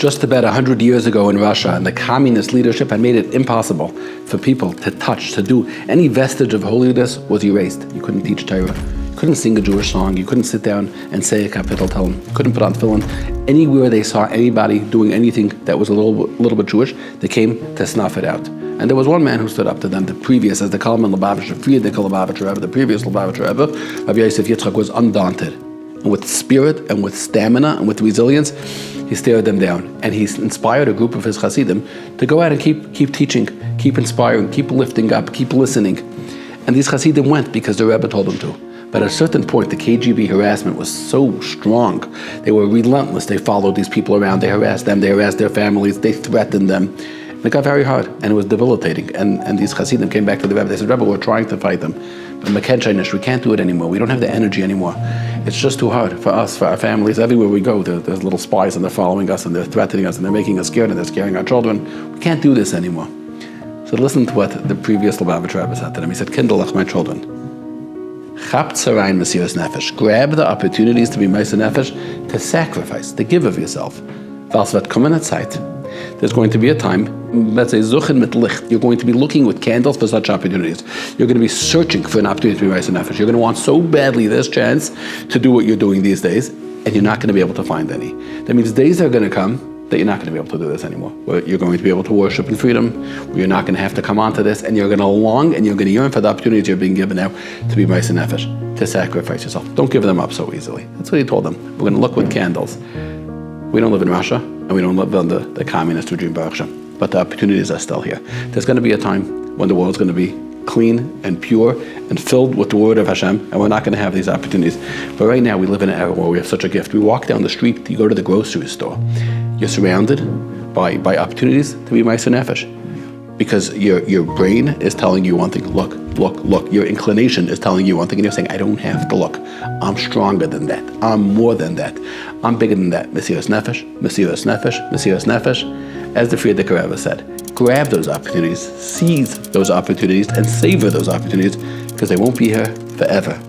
just about 100 years ago in Russia, and the communist leadership had made it impossible for people to touch, to do. Any vestige of holiness was erased. You couldn't teach Torah. You couldn't sing a Jewish song. You couldn't sit down and say a kapitel Tehillim. You couldn't put on tefillin. Anywhere they saw anybody doing anything that was a little bit Jewish, they came to snuff it out. And there was one man who stood up to them, the previous, as they call him in Lubavitcher, Friedrich Lubavitcher Rebbe, the previous Lubavitcher Rebbe, Rabbi Yosef Yitzchak, was undaunted. And with spirit and with stamina and with resilience, he stared them down. And he inspired a group of his Hasidim to go out and keep teaching, keep inspiring, keep lifting up, keep listening. And these Hasidim went because the Rebbe told them to. But at a certain point, the KGB harassment was so strong. They were relentless. They followed these people around. They harassed them. They harassed their families. They threatened them. And it got very hard, and it was debilitating. And these Hasidim came back to the Rebbe. They said, Rebbe, we're trying to fight them. But we can't do it anymore. We don't have the energy anymore. It's just too hard for us, for our families. Everywhere we go, there's little spies, and they're following us, and they're threatening us, and they're making us scared, and they're scaring our children. We can't do this anymore. So listen to what the previous Lubavitcher Rebbe said to them. He said, Kindlech, my children, Shmiras Nefesh. Grab the opportunities to be Moser Nefesh, to sacrifice, to give of yourself. There's going to be a time, let's say, Zuchen mit Licht. You're going to be looking with candles for such opportunities. You're going to be searching for an opportunity to be Moser Nefesh. You're going to want so badly this chance to do what you're doing these days, and you're not going to be able to find any. That means days are going to come that you're not going to be able to do this anymore. Where you're going to be able to worship in freedom, where you're not going to have to come onto this, and you're going to long and you're going to yearn for the opportunities you're being given now to be Moser Nefesh, to sacrifice yourself. Don't give them up so easily. That's what he told them. We're going to look with candles. We don't live in Russia, and we don't live under the communist regime, Baruch Hashem, but the opportunities are still here. There's going to be a time when the world's going to be clean and pure and filled with the word of Hashem, and we're not going to have these opportunities. But right now, we live in an era where we have such a gift. We walk down the street, you go to the grocery store, you're surrounded by opportunities to be Moser Nefesh, because your brain is telling you one thing. Look. Your inclination is telling you one thing, and you're saying, I don't have to look. I'm stronger than that. I'm more than that. I'm bigger than that. Mesiras Nefesh, Mesiras Nefesh, Mesiras Nefesh. As the Friedrich Rebbe said, grab those opportunities, seize those opportunities, and savor those opportunities, because they won't be here forever.